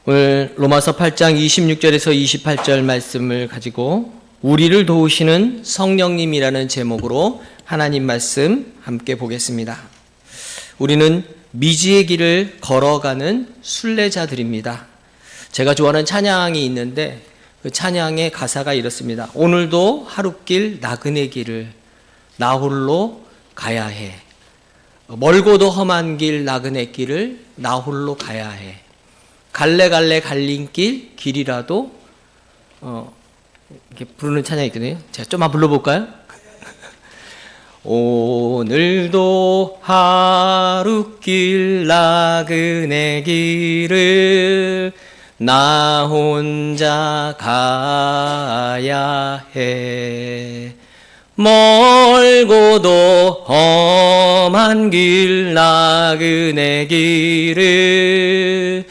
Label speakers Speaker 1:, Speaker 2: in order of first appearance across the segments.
Speaker 1: 오늘 로마서 8장 26절에서 28절 말씀을 가지고 우리를 도우시는 성령님이라는 제목으로 하나님 말씀 함께 보겠습니다. 우리는 미지의 길을 걸어가는 순례자들입니다. 제가 좋아하는 찬양이 있는데 그 찬양의 가사가 이렇습니다. 오늘도 하룻길 나그네 길을 나 홀로 가야 해. 멀고도 험한 길 나그네 길을 나 홀로 가야 해. 갈래갈래 갈림길 길이라도 이렇게 부르는 찬양이 있거든요. 제가 좀만 불러볼까요? 오늘도 하룻길 나그네 길을 나 혼자 가야 해. 멀고도 험한 길 나그네 길을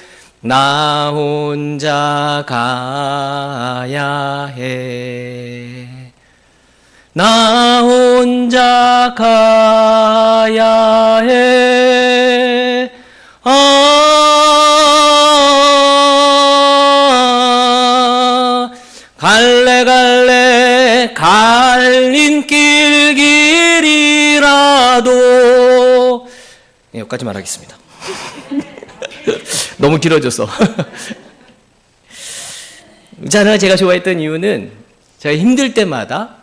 Speaker 1: 나 혼자 가야 해. 나 혼자 가야 해. 갈래갈래 갈림길 길이라도 여기까지 말하겠습니다. 너무 길어져서. 찬양을 제가 좋아했던 이유는 제가 힘들 때마다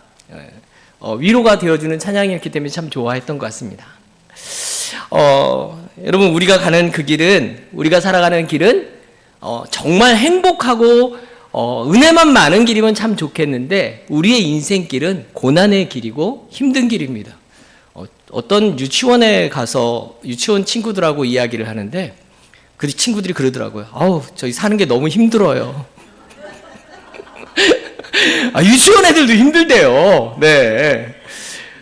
Speaker 1: 위로가 되어주는 찬양이었기 때문에 참 좋아했던 것 같습니다. 여러분, 우리가 가는 그 길은, 우리가 살아가는 길은 정말 행복하고 은혜만 많은 길이면 참 좋겠는데 우리의 인생길은 고난의 길이고 힘든 길입니다. 어떤 유치원에 가서 유치원 친구들하고 이야기를 하는데 그 친구들이 그러더라고요. 아우, 저희 사는 게 너무 힘들어요. 유치원 애들도 힘들대요. 네.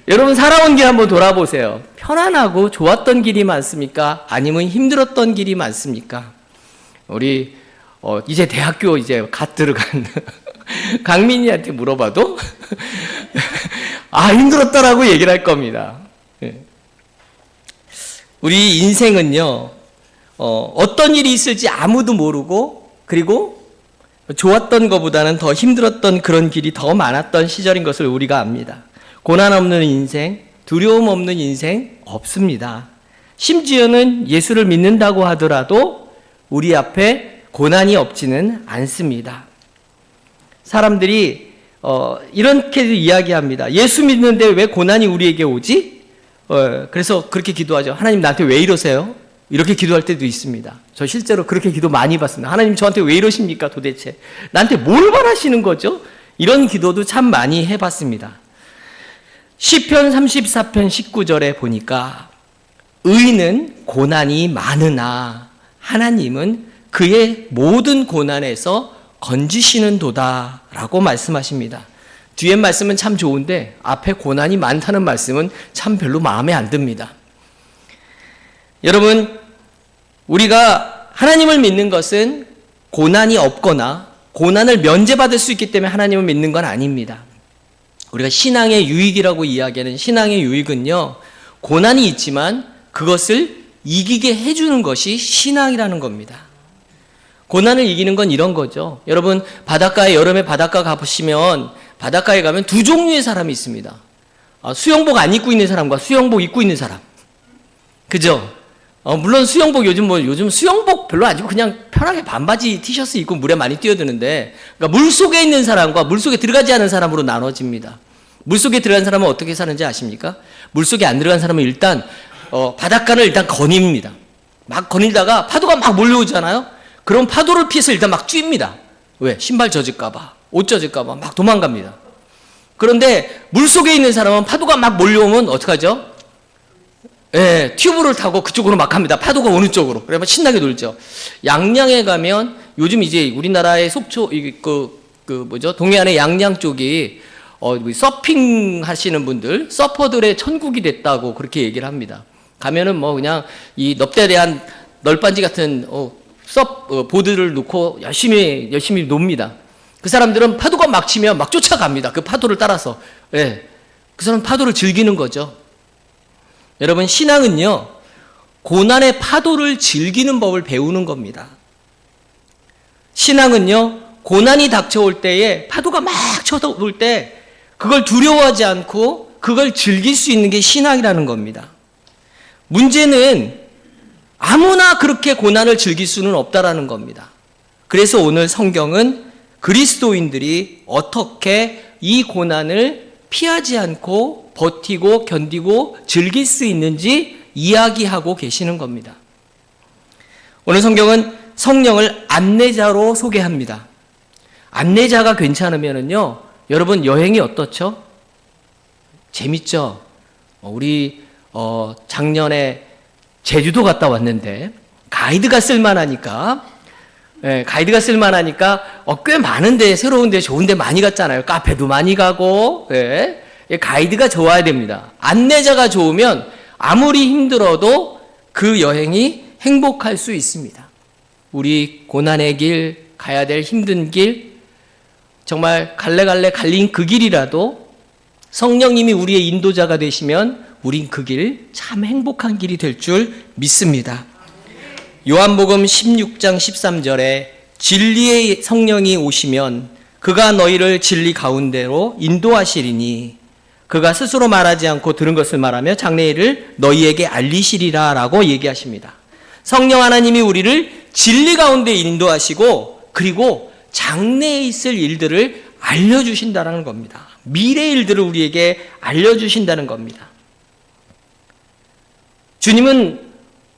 Speaker 1: 여러분, 살아온 길 한번 돌아보세요. 편안하고 좋았던 길이 많습니까? 아니면 힘들었던 길이 많습니까? 우리 이제 대학교 이제 갓 들어간 강민이한테 물어봐도 힘들었다라고 얘기를 할 겁니다. 우리 인생은요, 어떤 일이 있을지 아무도 모르고, 그리고 좋았던 것보다는 더 힘들었던 그런 길이 더 많았던 시절인 것을 우리가 압니다. 고난 없는 인생, 두려움 없는 인생 없습니다. 심지어는 예수를 믿는다고 하더라도 우리 앞에 고난이 없지는 않습니다. 사람들이 이렇게 이야기합니다. 예수 믿는데 왜 고난이 우리에게 오지? 그래서 그렇게 기도하죠. 하나님, 나한테 왜 이러세요? 이렇게 기도할 때도 있습니다. 저 실제로 그렇게 기도 많이 받습니다. 하나님, 저한테 왜 이러십니까 도대체? 나한테 뭘 바라시는 거죠? 이런 기도도 참 많이 해봤습니다. 시편 34편 19절에 보니까 의인은 고난이 많으나 하나님은 그의 모든 고난에서 건지시는 도다 라고 말씀하십니다. 뒤에 말씀은 참 좋은데 앞에 고난이 많다는 말씀은 참 별로 마음에 안 듭니다. 여러분, 우리가 하나님을 믿는 것은 고난이 없거나 고난을 면제받을 수 있기 때문에 하나님을 믿는 건 아닙니다. 우리가 신앙의 유익이라고 이야기하는 신앙의 유익은요, 고난이 있지만 그것을 이기게 해주는 것이 신앙이라는 겁니다. 고난을 이기는 건 이런 거죠. 여러분, 바닷가에, 여름에 바닷가 가보시면 바닷가에 가면 두 종류의 사람이 있습니다. 수영복 안 입고 있는 사람과 수영복 입고 있는 사람. 그죠? 물론 수영복 요즘 수영복 별로 안 입고 그냥 편하게 반바지 티셔츠 입고 물에 많이 뛰어드는데, 그러니까 물속에 있는 사람과 물속에 들어가지 않은 사람으로 나눠집니다. 물속에 들어간 사람은 어떻게 사는지 아십니까? 물속에 안 들어간 사람은 일단 바닷가를 일단 거닙니다. 막 거닐다가 파도가 막 몰려오잖아요. 그럼 파도를 피해서 일단 막 뜁니다. 왜? 신발 젖을까봐, 옷 젖을까봐 막 도망갑니다. 그런데 물속에 있는 사람은 파도가 막 몰려오면 어떡하죠? 튜브를 타고 그쪽으로 막 갑니다. 파도가 오는 쪽으로. 그러면 신나게 놀죠. 양양에 가면 요즘 이제 우리나라의 속초, 동해안의 양양 쪽이 서핑 하시는 분들, 서퍼들의 천국이 됐다고 그렇게 얘기를 합니다. 가면은 뭐 그냥 이 넙대대한 널빤지 같은 보드를 놓고 열심히 놉니다. 그 사람들은 파도가 막 치면 막 쫓아갑니다. 그 파도를 따라서. 그 사람은 파도를 즐기는 거죠. 여러분, 신앙은요, 고난의 파도를 즐기는 법을 배우는 겁니다. 신앙은요, 고난이 닥쳐올 때에 파도가 막 쳐올 때 그걸 두려워하지 않고 그걸 즐길 수 있는 게 신앙이라는 겁니다. 문제는 아무나 그렇게 고난을 즐길 수는 없다라는 겁니다. 그래서 오늘 성경은 그리스도인들이 어떻게 이 고난을 피하지 않고 버티고 견디고 즐길 수 있는지 이야기하고 계시는 겁니다. 오늘 성경은 성령을 안내자로 소개합니다. 안내자가 괜찮으면은요, 여러분 여행이 어떻죠? 재밌죠? 우리 작년에 제주도 갔다 왔는데 가이드가 쓸만하니까 꽤 많은데 새로운데 좋은데 많이 갔잖아요. 카페도 많이 가고 가이드가 좋아야 됩니다. 안내자가 좋으면 아무리 힘들어도 그 여행이 행복할 수 있습니다. 우리 고난의 길, 가야 될 힘든 길, 정말 갈래갈래 갈린 그 길이라도 성령님이 우리의 인도자가 되시면 우린 그 길 참 행복한 길이 될 줄 믿습니다. 요한복음 16장 13절에 진리의 성령이 오시면 그가 너희를 진리 가운데로 인도하시리니 그가 스스로 말하지 않고 들은 것을 말하며 장래일을 너희에게 알리시리라 라고 얘기하십니다. 성령 하나님이 우리를 진리 가운데 인도하시고 그리고 장래에 있을 일들을 알려주신다는 겁니다. 미래 일들을 우리에게 알려주신다는 겁니다. 주님은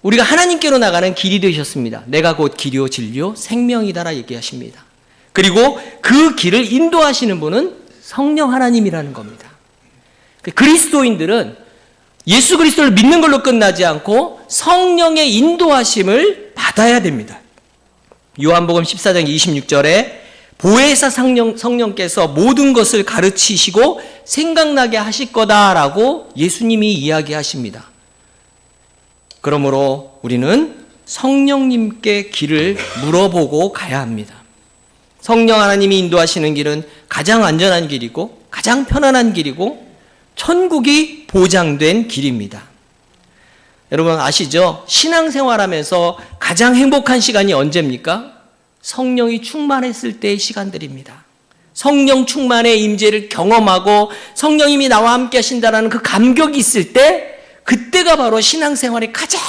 Speaker 1: 우리가 하나님께로 나가는 길이 되셨습니다. 내가 곧 길이요 진리요 생명이다라 얘기하십니다. 그리고 그 길을 인도하시는 분은 성령 하나님이라는 겁니다. 그리스도인들은 예수 그리스도를 믿는 걸로 끝나지 않고 성령의 인도하심을 받아야 됩니다. 요한복음 14장 26절에 보혜사 성령께서 모든 것을 가르치시고 생각나게 하실 거다라고 예수님이 이야기하십니다. 그러므로 우리는 성령님께 길을 물어보고 가야 합니다. 성령 하나님이 인도하시는 길은 가장 안전한 길이고 가장 편안한 길이고 천국이 보장된 길입니다. 여러분 아시죠? 신앙생활하면서 가장 행복한 시간이 언제입니까? 성령이 충만했을 때의 시간들입니다. 성령 충만의 임재를 경험하고 성령님이 나와 함께 하신다는 그 감격이 있을 때 그때가 바로 신앙생활이 가장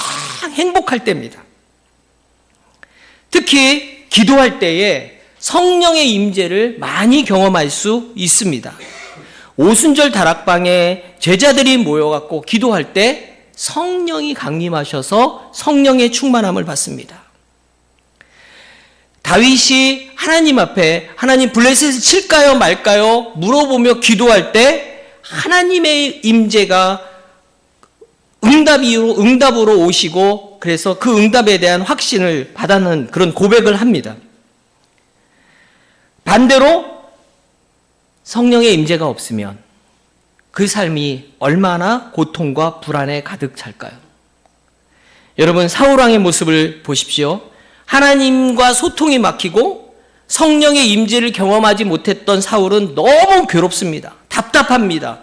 Speaker 1: 행복할 때입니다. 특히 기도할 때에 성령의 임재를 많이 경험할 수 있습니다. 오순절 다락방에 제자들이 모여갖고 기도할 때 성령이 강림하셔서 성령의 충만함을 받습니다. 다윗이 하나님 앞에 하나님 블레셋을 칠까요 말까요 물어보며 기도할 때 하나님의 임재가 응답으로 오시고 그래서 그 응답에 대한 확신을 받아는 그런 고백을 합니다. 반대로 성령의 임재가 없으면 그 삶이 얼마나 고통과 불안에 가득 찰까요? 여러분 사울왕의 모습을 보십시오. 하나님과 소통이 막히고 성령의 임재를 경험하지 못했던 사울은 너무 괴롭습니다. 답답합니다.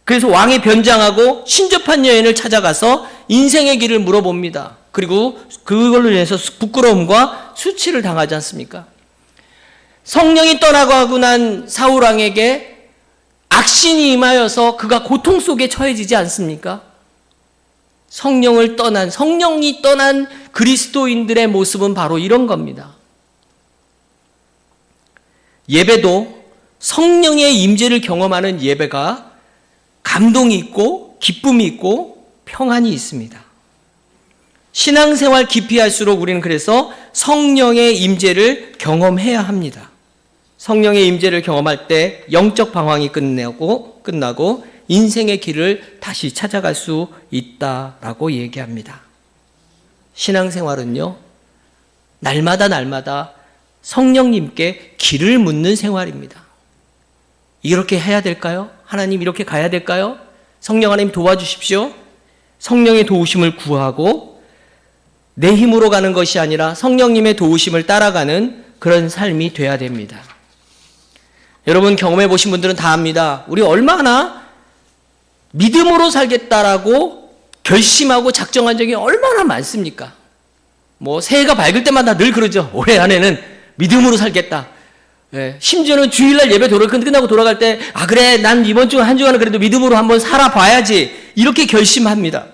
Speaker 1: 그래서 왕이 변장하고 신접한 여인을 찾아가서 인생의 길을 물어봅니다. 그리고 그걸로 인해서 부끄러움과 수치를 당하지 않습니까? 성령이 떠나가고 난 사울왕에게 악신이 임하여서 그가 고통 속에 처해지지 않습니까? 성령이 떠난 그리스도인들의 모습은 바로 이런 겁니다. 예배도 성령의 임재를 경험하는 예배가 감동이 있고 기쁨이 있고 평안이 있습니다. 신앙생활 깊이 할수록 우리는 그래서 성령의 임재를 경험해야 합니다. 성령의 임재를 경험할 때 영적 방황이 끝나고 인생의 길을 다시 찾아갈 수 있다라고 얘기합니다. 신앙생활은요, 날마다 성령님께 길을 묻는 생활입니다. 이렇게 해야 될까요? 하나님 이렇게 가야 될까요? 성령 하나님 도와주십시오. 성령의 도우심을 구하고 내 힘으로 가는 것이 아니라 성령님의 도우심을 따라가는 그런 삶이 돼야 됩니다. 여러분 경험해 보신 분들은 다 압니다. 우리 얼마나 믿음으로 살겠다라고 결심하고 작정한 적이 얼마나 많습니까? 새해가 밝을 때마다 늘 그러죠. 올해 안에는 믿음으로 살겠다. 예, 심지어는 주일날 예배 끝나고 돌아갈 때, 그래, 난 이번 주 한 주간은 그래도 믿음으로 한번 살아봐야지. 이렇게 결심합니다.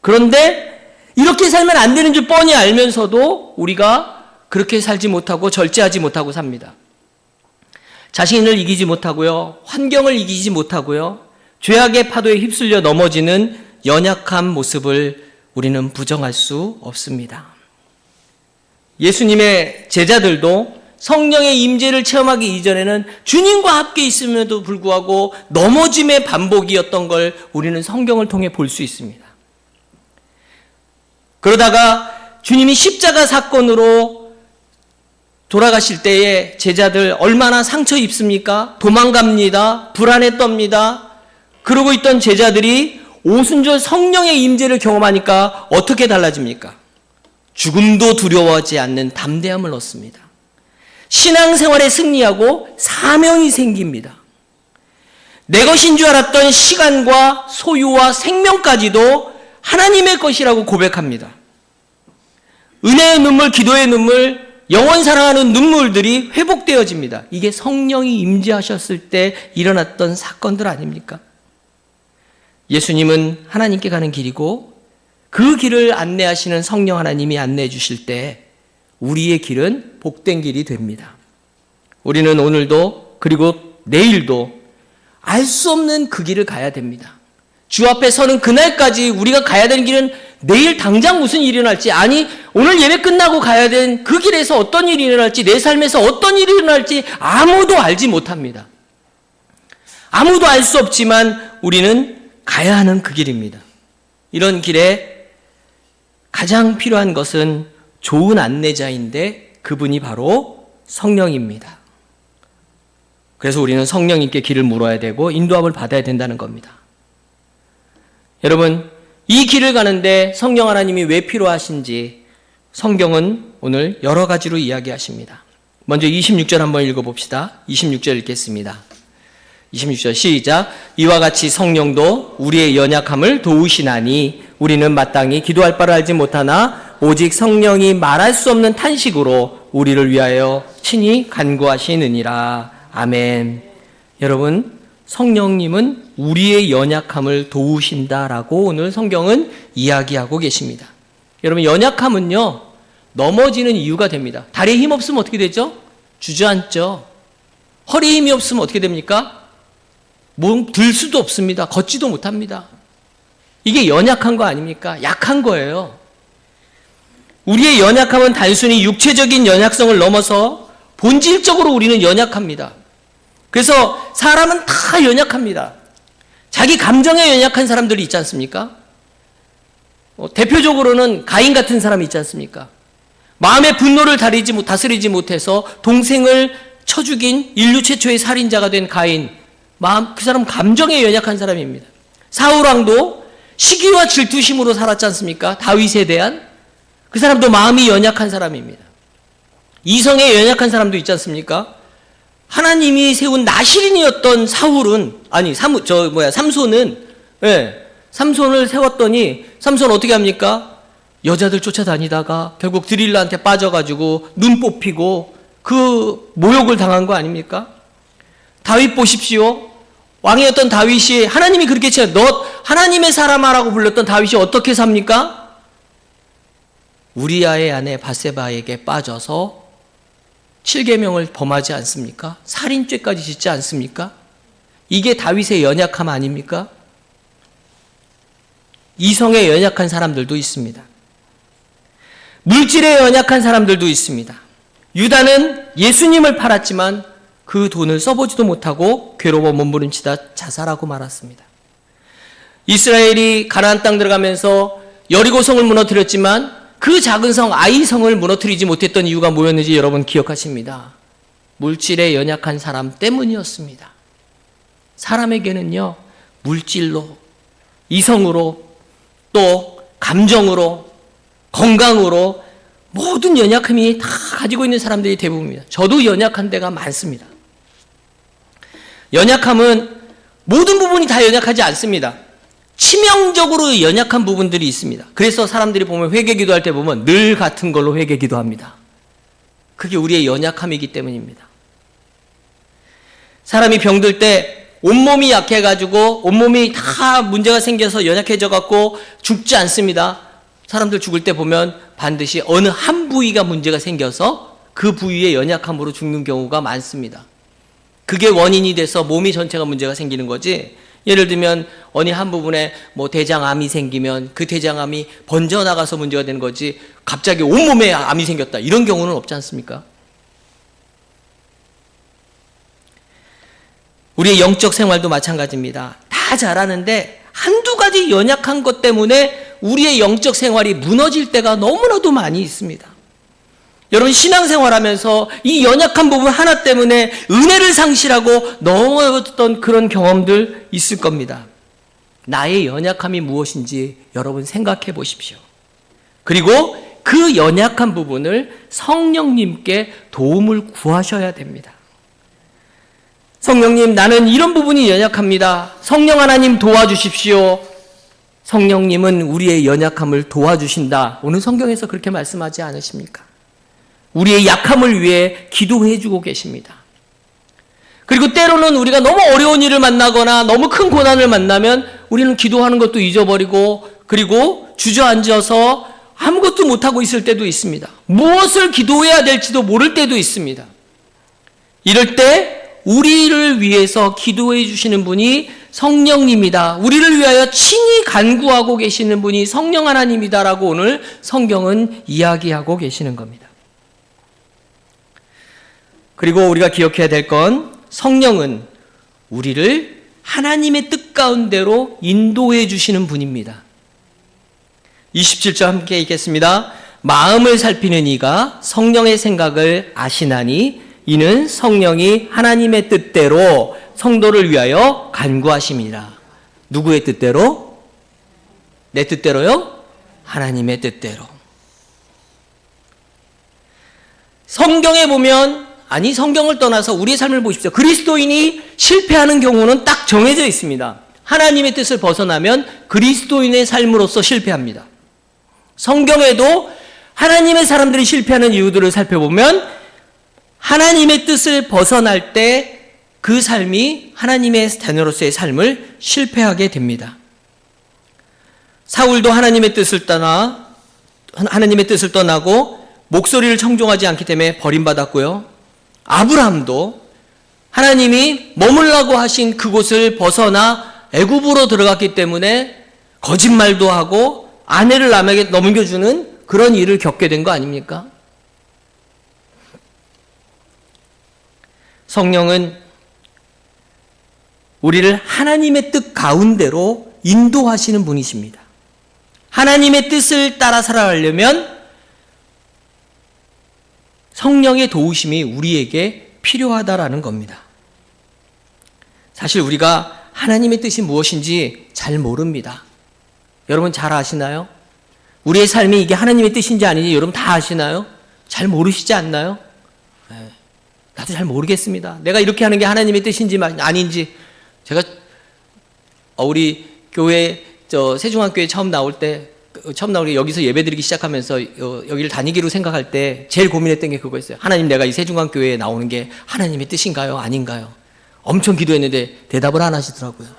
Speaker 1: 그런데 이렇게 살면 안 되는 줄 뻔히 알면서도 우리가 그렇게 살지 못하고 절제하지 못하고 삽니다. 자신을 이기지 못하고요. 환경을 이기지 못하고요. 죄악의 파도에 휩쓸려 넘어지는 연약한 모습을 우리는 부정할 수 없습니다. 예수님의 제자들도 성령의 임재를 체험하기 이전에는 주님과 함께 있음에도 불구하고 넘어짐의 반복이었던 걸 우리는 성경을 통해 볼 수 있습니다. 그러다가 주님이 십자가 사건으로 돌아가실 때에 제자들 얼마나 상처 입습니까? 도망갑니다. 불안에 떱니다. 그러고 있던 제자들이 오순절 성령의 임재를 경험하니까 어떻게 달라집니까? 죽음도 두려워하지 않는 담대함을 얻습니다. 신앙생활에 승리하고 사명이 생깁니다. 내 것인 줄 알았던 시간과 소유와 생명까지도 하나님의 것이라고 고백합니다. 은혜의 눈물, 기도의 눈물, 영원 사랑하는 눈물들이 회복되어집니다. 이게 성령이 임재하셨을 때 일어났던 사건들 아닙니까? 예수님은 하나님께 가는 길이고 그 길을 안내하시는 성령 하나님이 안내해 주실 때 우리의 길은 복된 길이 됩니다. 우리는 오늘도 그리고 내일도 알 수 없는 그 길을 가야 됩니다. 주 앞에 서는 그날까지 우리가 가야 되는 길은 내일 당장 무슨 일이 일어날지, 아니 오늘 예배 끝나고 가야 되는 그 길에서 어떤 일이 일어날지, 내 삶에서 어떤 일이 일어날지 아무도 알지 못합니다. 아무도 알 수 없지만 우리는 가야 하는 그 길입니다. 이런 길에 가장 필요한 것은 좋은 안내자인데 그분이 바로 성령입니다. 그래서 우리는 성령님께 길을 물어야 되고 인도함을 받아야 된다는 겁니다. 여러분, 이 길을 가는데 성령 하나님이 왜 필요하신지 성경은 오늘 여러 가지로 이야기하십니다. 먼저 26절 한번 읽어봅시다. 26절 읽겠습니다. 26절 시작. 이와 같이 성령도 우리의 연약함을 도우시나니 우리는 마땅히 기도할 바를 알지 못하나 오직 성령이 말할 수 없는 탄식으로 우리를 위하여 친히 간구하시느니라. 아멘. 여러분, 성령님은 우리의 연약함을 도우신다라고 오늘 성경은 이야기하고 계십니다. 여러분, 연약함은요, 넘어지는 이유가 됩니다. 다리에 힘 없으면 어떻게 되죠? 주저앉죠. 허리에 힘이 없으면 어떻게 됩니까? 몸 들 수도 없습니다. 걷지도 못합니다. 이게 연약한 거 아닙니까? 약한 거예요. 우리의 연약함은 단순히 육체적인 연약성을 넘어서 본질적으로 우리는 연약합니다. 그래서 사람은 다 연약합니다. 자기 감정에 연약한 사람들이 있지 않습니까? 대표적으로는 가인 같은 사람이 있지 않습니까? 마음의 분노를 다스리지 못해서 동생을 쳐 죽인 인류 최초의 살인자가 된 가인, 그 사람 감정에 연약한 사람입니다. 사울왕도 시기와 질투심으로 살았지 않습니까? 다윗에 대한 그 사람도 마음이 연약한 사람입니다. 이성에 연약한 사람도 있지 않습니까? 하나님이 세운 나실인이었던 삼손은 삼손을 세웠더니 삼손 어떻게 합니까? 여자들 쫓아다니다가 결국 드릴라한테 빠져가지고 눈 뽑히고 그 모욕을 당한 거 아닙니까? 다윗 보십시오. 왕이었던 다윗이 하나님이 그렇게 너 하나님의 사람아라고 불렀던 다윗이 어떻게 삽니까? 우리아의 아내 바세바에게 빠져서 7계명을 범하지 않습니까? 살인죄까지 짓지 않습니까? 이게 다윗의 연약함 아닙니까? 이성에 연약한 사람들도 있습니다. 물질에 연약한 사람들도 있습니다. 유다는 예수님을 팔았지만 그 돈을 써보지도 못하고 괴로워 몸부림치다 자살하고 말았습니다. 이스라엘이 가나안 땅 들어가면서 여리고성을 무너뜨렸지만 그 작은 성 아이성을 무너뜨리지 못했던 이유가 뭐였는지 여러분 기억하십니다. 물질에 연약한 사람 때문이었습니다. 사람에게는요, 물질로, 이성으로, 또 감정으로, 건강으로 모든 연약함이 다 가지고 있는 사람들이 대부분입니다. 저도 연약한 데가 많습니다. 연약함은 모든 부분이 다 연약하지 않습니다. 치명적으로 연약한 부분들이 있습니다. 그래서 사람들이 보면 회개 기도할 때 보면 늘 같은 걸로 회개 기도합니다. 그게 우리의 연약함이기 때문입니다. 사람이 병들 때 온몸이 약해가지고 온몸이 다 문제가 생겨서 연약해져갖고 죽지 않습니다. 사람들 죽을 때 보면 반드시 어느 한 부위가 문제가 생겨서 그 부위의 연약함으로 죽는 경우가 많습니다. 그게 원인이 돼서 몸이 전체가 문제가 생기는 거지. 예를 들면 어느 한 부분에 뭐 대장암이 생기면 그 대장암이 번져나가서 문제가 되는 거지, 갑자기 온몸에 암이 생겼다 이런 경우는 없지 않습니까? 우리의 영적 생활도 마찬가지입니다. 다 잘하는데 한두 가지 연약한 것 때문에 우리의 영적 생활이 무너질 때가 너무나도 많이 있습니다. 여러분, 신앙생활하면서 이 연약한 부분 하나 때문에 은혜를 상실하고 넘어졌던 그런 경험들 있을 겁니다. 나의 연약함이 무엇인지 여러분 생각해 보십시오. 그리고 그 연약한 부분을 성령님께 도움을 구하셔야 됩니다. 성령님, 나는 이런 부분이 연약합니다. 성령 하나님 도와주십시오. 성령님은 우리의 연약함을 도와주신다. 오늘 성경에서 그렇게 말씀하지 않으십니까? 우리의 약함을 위해 기도해 주고 계십니다. 그리고 때로는 우리가 너무 어려운 일을 만나거나 너무 큰 고난을 만나면 우리는 기도하는 것도 잊어버리고, 그리고 주저앉아서 아무것도 못하고 있을 때도 있습니다. 무엇을 기도해야 될지도 모를 때도 있습니다. 이럴 때 우리를 위해서 기도해 주시는 분이 성령님이다. 우리를 위하여 친히 간구하고 계시는 분이 성령 하나님이다라고 오늘 성경은 이야기하고 계시는 겁니다. 그리고 우리가 기억해야 될 건, 성령은 우리를 하나님의 뜻 가운데로 인도해 주시는 분입니다. 27절 함께 읽겠습니다. 마음을 살피는 이가 성령의 생각을 아시나니 이는 성령이 하나님의 뜻대로 성도를 위하여 간구하심이라. 누구의 뜻대로? 내 뜻대로요? 하나님의 뜻대로. 성경에 보면, 아니 성경을 떠나서 우리의 삶을 보십시오. 그리스도인이 실패하는 경우는 딱 정해져 있습니다. 하나님의 뜻을 벗어나면 그리스도인의 삶으로서 실패합니다. 성경에도 하나님의 사람들이 실패하는 이유들을 살펴보면 하나님의 뜻을 벗어날 때 그 삶이 하나님의 자녀로서의 삶을 실패하게 됩니다. 사울도 하나님의 뜻을 떠나고 목소리를 청종하지 않기 때문에 버림받았고요. 아브라함도 하나님이 머물라고 하신 그곳을 벗어나 애굽으로 들어갔기 때문에 거짓말도 하고 아내를 남에게 넘겨주는 그런 일을 겪게 된 거 아닙니까? 성령은 우리를 하나님의 뜻 가운데로 인도하시는 분이십니다. 하나님의 뜻을 따라 살아가려면 성령의 도우심이 우리에게 필요하다라는 겁니다. 사실 우리가 하나님의 뜻이 무엇인지 잘 모릅니다. 여러분 잘 아시나요? 우리의 삶이 이게 하나님의 뜻인지 아닌지 여러분 다 아시나요? 잘 모르시지 않나요? 네. 나도 잘 모르겠습니다. 내가 이렇게 하는 게 하나님의 뜻인지 아닌지. 제가 우리 교회 세중학교에 처음 나올 때 여기서 예배드리기 시작하면서 여기를 다니기로 생각할 때 제일 고민했던 게 그거였어요. 하나님, 내가 이 세중학교에 나오는 게 하나님의 뜻인가요? 아닌가요? 엄청 기도했는데 대답을 안 하시더라고요.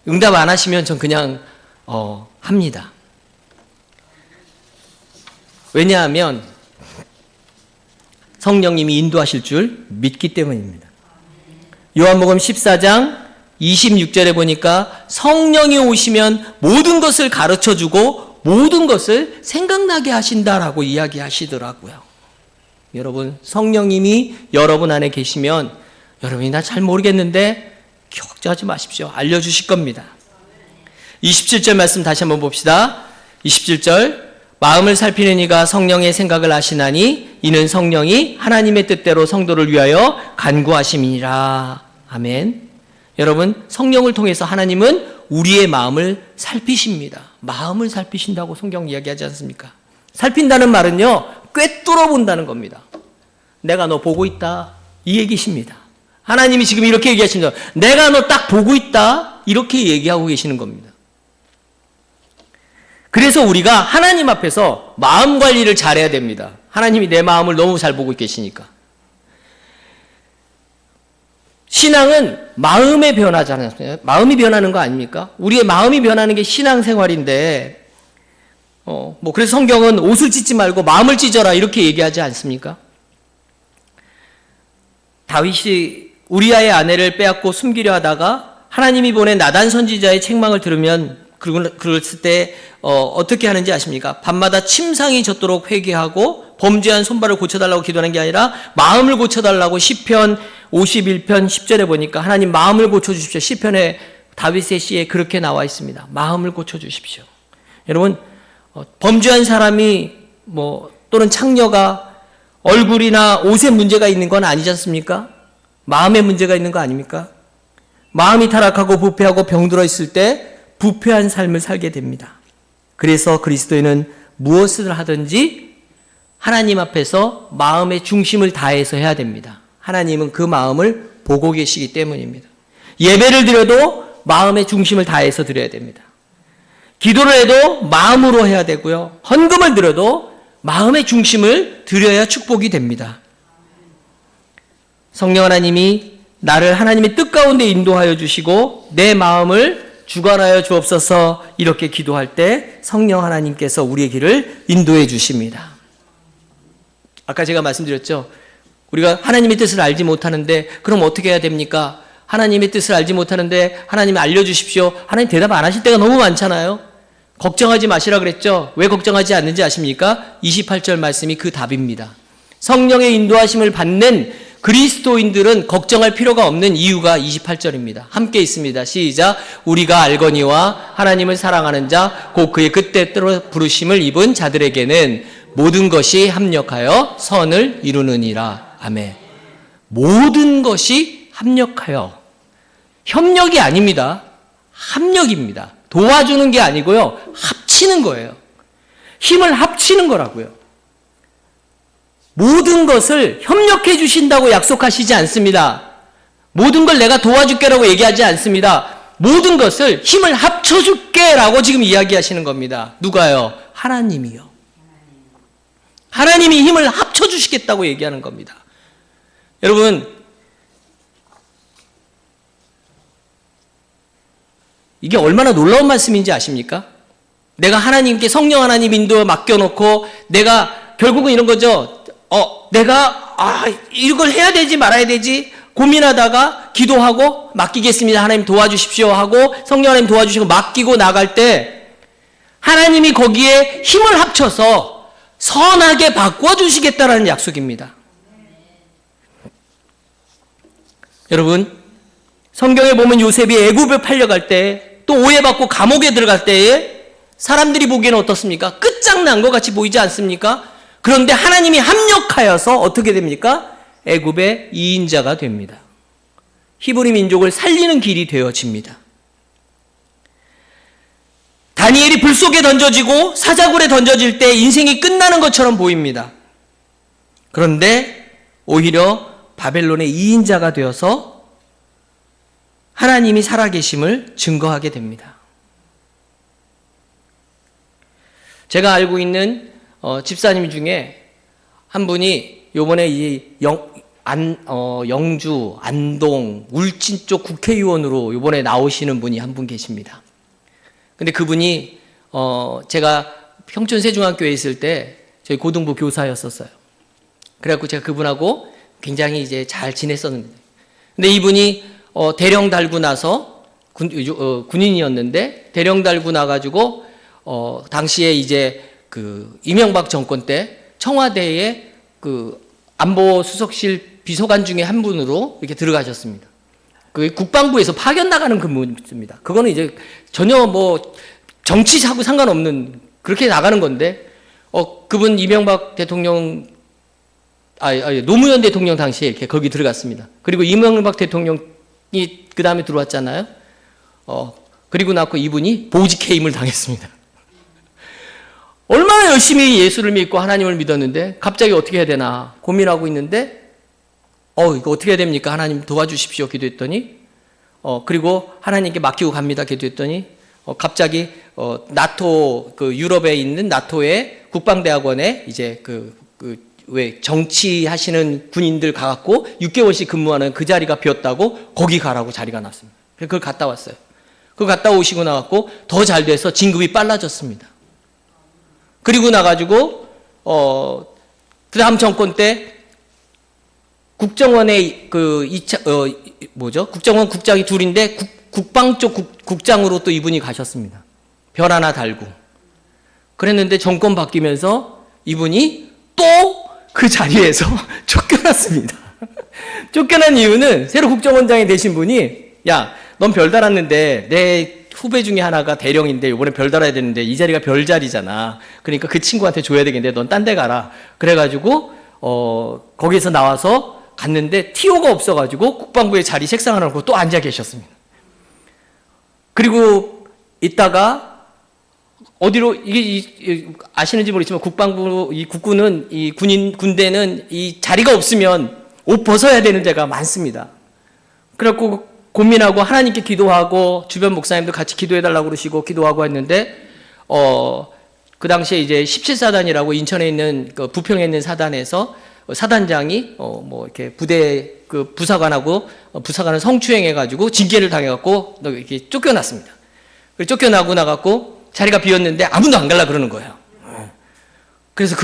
Speaker 1: 응답 안 하시면 전 그냥 합니다. 왜냐하면 성령님이 인도하실 줄 믿기 때문입니다. 요한복음 14장 26절에 보니까 성령이 오시면 모든 것을 가르쳐주고 모든 것을 생각나게 하신다라고 이야기하시더라고요. 여러분, 성령님이 여러분 안에 계시면 여러분이 나 잘 모르겠는데 걱정하지 마십시오. 알려주실 겁니다. 27절 말씀 다시 한번 봅시다. 27절, 마음을 살피는 이가 성령의 생각을 아시나니 이는 성령이 하나님의 뜻대로 성도를 위하여 간구하심이니라. 아멘. 여러분, 성령을 통해서 하나님은 우리의 마음을 살피십니다. 마음을 살피신다고 성경 이야기하지 않습니까? 살핀다는 말은요, 꿰뚫어 본다는 겁니다. 내가 너 보고 있다, 이 얘기십니다. 하나님이 지금 이렇게 얘기하십니다. 내가 너 딱 보고 있다, 이렇게 얘기하고 계시는 겁니다. 그래서 우리가 하나님 앞에서 마음 관리를 잘해야 됩니다. 하나님이 내 마음을 너무 잘 보고 계시니까. 신앙은 마음의 변화잖아요. 마음이 변하는 거 아닙니까? 우리의 마음이 변하는 게 신앙생활인데, 그래서 성경은 옷을 찢지 말고 마음을 찢어라 이렇게 얘기하지 않습니까? 다윗이 우리아의 아내를 빼앗고 숨기려 하다가 하나님이 보낸 나단 선지자의 책망을 들으면 그랬을 때 어떻게 하는지 아십니까? 밤마다 침상이 젖도록 회개하고 범죄한 손발을 고쳐달라고 기도하는 게 아니라 마음을 고쳐달라고 시편 51편 10절에 보니까 하나님 마음을 고쳐주십시오. 시편에 다윗의 시에 그렇게 나와 있습니다. 마음을 고쳐주십시오. 여러분, 범죄한 사람이 또는 창녀가 얼굴이나 옷에 문제가 있는 건 아니지 않습니까? 마음에 문제가 있는 거 아닙니까? 마음이 타락하고 부패하고 병들어 있을 때 부패한 삶을 살게 됩니다. 그래서 그리스도인은 무엇을 하든지 하나님 앞에서 마음의 중심을 다해서 해야 됩니다. 하나님은 그 마음을 보고 계시기 때문입니다. 예배를 드려도 마음의 중심을 다해서 드려야 됩니다. 기도를 해도 마음으로 해야 되고요. 헌금을 드려도 마음의 중심을 드려야 축복이 됩니다. 성령 하나님이 나를 하나님의 뜻 가운데 인도하여 주시고 내 마음을 주관하여 주옵소서 이렇게 기도할 때 성령 하나님께서 우리의 길을 인도해 주십니다. 아까 제가 말씀드렸죠. 우리가 하나님의 뜻을 알지 못하는데 그럼 어떻게 해야 됩니까? 하나님의 뜻을 알지 못하는데 하나님 알려주십시오. 하나님 대답 안 하실 때가 너무 많잖아요. 걱정하지 마시라 그랬죠. 왜 걱정하지 않는지 아십니까? 28절 말씀이 그 답입니다. 성령의 인도하심을 받는 그리스도인들은 걱정할 필요가 없는 이유가 28절입니다. 함께 있습니다. 시작. 우리가 알거니와 하나님을 사랑하는 자 곧 그의 그때때로 부르심을 입은 자들에게는 모든 것이 합력하여 선을 이루느니라. 아멘. 모든 것이 합력하여. 협력이 아닙니다. 합력입니다. 도와주는 게 아니고요. 합치는 거예요. 힘을 합치는 거라고요. 모든 것을 협력해 주신다고 약속하시지 않습니다. 모든 걸 내가 도와줄게라고 얘기하지 않습니다. 모든 것을 힘을 합쳐줄게라고 지금 이야기하시는 겁니다. 누가요? 하나님이요. 하나님이 힘을 합쳐주시겠다고 얘기하는 겁니다. 여러분, 이게 얼마나 놀라운 말씀인지 아십니까? 내가 하나님께 성령 하나님 인도 맡겨놓고 내가 결국은 이런 거죠. 내가 이걸 해야 되지 말아야 되지 고민하다가 기도하고 맡기겠습니다. 하나님 도와주십시오 하고 성령 하나님 도와주시고 맡기고 나갈 때 하나님이 거기에 힘을 합쳐서 선하게 바꿔주시겠다라는 약속입니다. 여러분, 성경에 보면 요셉이 애굽에 팔려갈 때 또 오해받고 감옥에 들어갈 때에 사람들이 보기에는 어떻습니까? 끝장난 것 같이 보이지 않습니까? 그런데 하나님이 합력하여서 어떻게 됩니까? 애굽의 2인자가 됩니다. 히브리 민족을 살리는 길이 되어집니다. 다니엘이 불 속에 던져지고 사자굴에 던져질 때 인생이 끝나는 것처럼 보입니다. 그런데 오히려 바벨론의 2인자가 되어서 하나님이 살아계심을 증거하게 됩니다. 제가 알고 있는 집사님 중에 한 분이 요번에 영주, 안동, 울진 쪽 국회의원으로 요번에 나오시는 분이 한 분 계십니다. 근데 그분이 제가 평촌세중학교에 있을 때 저희 고등부 교사였었어요. 그래갖고 제가 그분하고 굉장히 이제 잘 지냈었는데, 근데 이분이 대령 달고 나서 군인이었는데 대령 달고 나가지고 당시에 이제 그 이명박 정권 때 청와대에 그 안보수석실 비서관 중에 한 분으로 이렇게 들어가셨습니다. 그 국방부에서 파견 나가는 근무입니다. 그거는 이제 전혀 정치하고 상관없는 그렇게 나가는 건데, 그분 이명박 대통령, 노무현 대통령 당시에 이렇게 거기 들어갔습니다. 그리고 이명박 대통령이 그 다음에 들어왔잖아요. 그리고 나서 이분이 보직 해임을 당했습니다. 얼마나 열심히 예수를 믿고 하나님을 믿었는데 갑자기 어떻게 해야 되나 고민하고 있는데 이거 어떻게 해야 됩니까? 하나님 도와주십시오 기도했더니 그리고 하나님께 맡기고 갑니다 기도했더니 갑자기 나토 그 유럽에 있는 나토의 국방대학원에 이제 왜 정치하시는 군인들 가갖고 6개월씩 근무하는 그 자리가 비었다고 거기 가라고 자리가 났습니다. 그걸 갔다 왔어요. 그거 갔다 오시고 나갖고 더 잘 돼서 진급이 빨라졌습니다. 그리고 나가지고 그 다음 정권 때 국정원의 국정원 국장이 둘인데 국방 쪽 국장으로 또 이분이 가셨습니다. 별 하나 달고. 그랬는데 정권 바뀌면서 이분이 또 그 자리에서 쫓겨났습니다. 쫓겨난 이유는 새로 국정원장이 되신 분이 야, 넌 별 달았는데 내 후배 중에 하나가 대령인데 이번에 별 달아야 되는데 이 자리가 별 자리잖아. 그러니까 그 친구한테 줘야 되겠는데 넌 딴 데 가라. 그래가지고 거기서 나와서 갔는데 TO가 없어가지고 국방부의 자리 책상 하나 놓고 또 앉아 계셨습니다. 그리고 있다가 어디로 이게 아시는지 모르겠지만 국방부 이 국군은 이 군대는 이 자리가 없으면 옷 벗어야 되는 데가 많습니다. 그래갖고 고민하고 하나님께 기도하고 주변 목사님도 같이 기도해달라고 그러시고 기도하고 했는데 그 당시에 이제 17사단이라고 인천에 있는 그 부평에 있는 사단에서 사단장이 뭐 이렇게 부대 그 부사관을 성추행해가지고 징계를 당해갖고 이렇게 쫓겨났습니다. 쫓겨나고 나갖고 자리가 비었는데 아무도 안 갈라 그러는 거예요. 그래서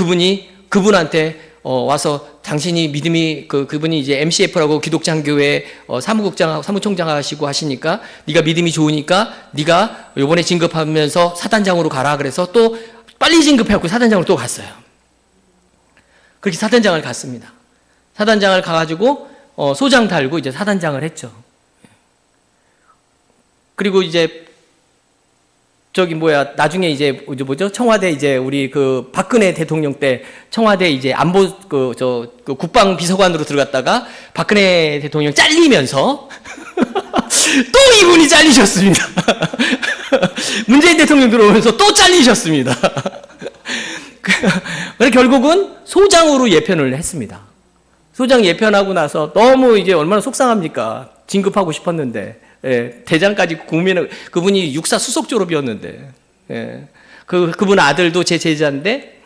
Speaker 1: 그분한테 와서 당신이 믿음이 그분이 이제 MCF라고 기독장교회 사무총장 하시고 하시니까 네가 믿음이 좋으니까 네가 이번에 진급하면서 사단장으로 가라 그래서 또 빨리 진급해갖고 사단장으로 또 갔어요. 그렇게 사단장을 갔습니다. 사단장을 가가지고 소장 달고 이제 사단장을 했죠. 그리고 이제 나중에 이제 청와대 이제 우리 그 박근혜 대통령 때 청와대 이제 안보 국방 비서관으로 들어갔다가 박근혜 대통령 잘리면서 또 이분이 잘리셨습니다. 문재인 대통령 들어오면서 또 잘리셨습니다. 그래서 결국은 소장으로 예편을 했습니다. 소장 예편하고 나서 너무 이제 얼마나 속상합니까? 진급하고 싶었는데. 예, 대장까지 그분이 육사 수석 졸업이었는데, 예, 그분 아들도 제 제자인데,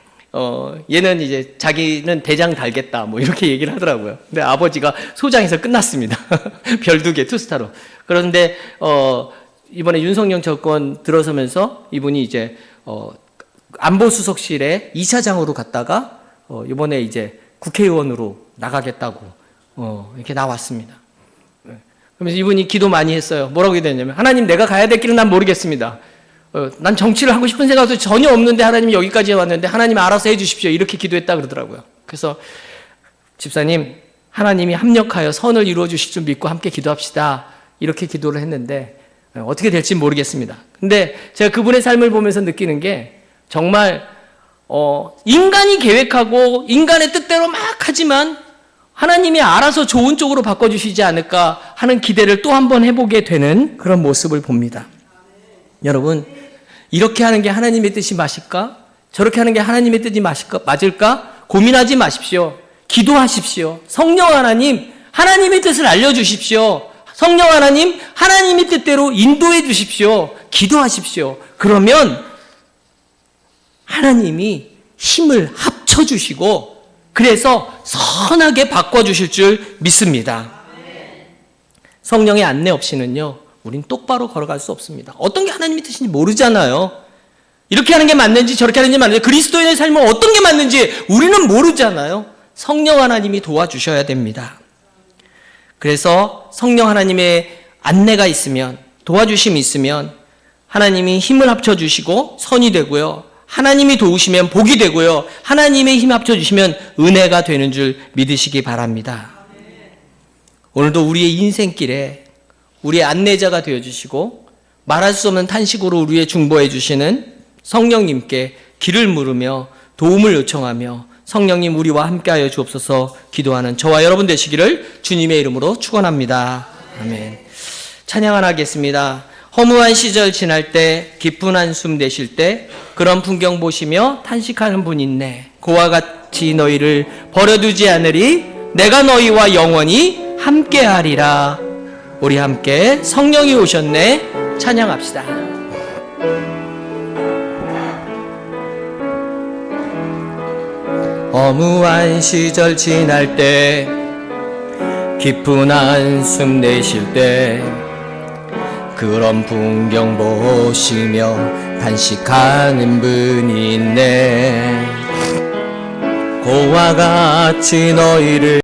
Speaker 1: 얘는 이제 자기는 대장 달겠다, 뭐 이렇게 얘기를 하더라고요. 근데 아버지가 소장에서 끝났습니다. 별 2개, 투스타로. 그런데, 이번에 윤석열 정권 들어서면서 이분이 이제, 안보수석실에 2차장으로 갔다가, 이번에 이제 국회의원으로 나가겠다고, 이렇게 나왔습니다. 그러면서 이분이 기도 많이 했어요. 뭐라고 기도했냐면 하나님 내가 가야 될 길은 난 모르겠습니다. 난 정치를 하고 싶은 생각도 전혀 없는데 하나님이 여기까지 왔는데 하나님 알아서 해 주십시오. 이렇게 기도했다 그러더라고요. 그래서 집사님 하나님이 합력하여 선을 이루어 주실 줄 믿고 함께 기도합시다. 이렇게 기도를 했는데 어떻게 될지 모르겠습니다. 근데 제가 그분의 삶을 보면서 느끼는 게 정말 인간이 계획하고 인간의 뜻대로 막 하지만 하나님이 알아서 좋은 쪽으로 바꿔주시지 않을까 하는 기대를 또 한 번 해보게 되는 그런 모습을 봅니다. 여러분, 이렇게 하는 게 하나님의 뜻이 맞을까? 저렇게 하는 게 하나님의 뜻이 맞을까? 고민하지 마십시오. 기도하십시오. 성령 하나님, 하나님의 뜻을 알려주십시오. 성령 하나님, 하나님의 뜻대로 인도해 주십시오. 기도하십시오. 그러면 하나님이 힘을 합쳐주시고 그래서 선하게 바꿔주실 줄 믿습니다. 성령의 안내 없이는요, 우린 똑바로 걸어갈 수 없습니다. 어떤 게 하나님의 뜻인지 모르잖아요. 이렇게 하는 게 맞는지 저렇게 하는 게 맞는지 그리스도인의 삶은 어떤 게 맞는지 우리는 모르잖아요. 성령 하나님이 도와주셔야 됩니다. 그래서 성령 하나님의 안내가 있으면 도와주심이 있으면 하나님이 힘을 합쳐주시고 선이 되고요. 하나님이 도우시면 복이 되고요. 하나님의 힘 합쳐주시면 은혜가 되는 줄 믿으시기 바랍니다. 오늘도 우리의 인생길에 우리의 안내자가 되어주시고 말할 수 없는 탄식으로 우리의 중보해 주시는 성령님께 길을 물으며 도움을 요청하며 성령님 우리와 함께하여 주옵소서 기도하는 저와 여러분 되시기를 주님의 이름으로 축원합니다. 아멘. 찬양 하나 하겠습니다. 허무한 시절 지날 때 기쁜 한숨 내쉴 때 그런 풍경 보시며 탄식하는 분 있네. 그와 같이 너희를 버려두지 않으리 내가 너희와 영원히 함께하리라. 우리 함께 성령이 오셨네 찬양합시다. 허무한 시절 지날 때 깊은 한숨 내쉴 때 그런 풍경 보시며 단식하는 분이 있네. 고와 같이 너희를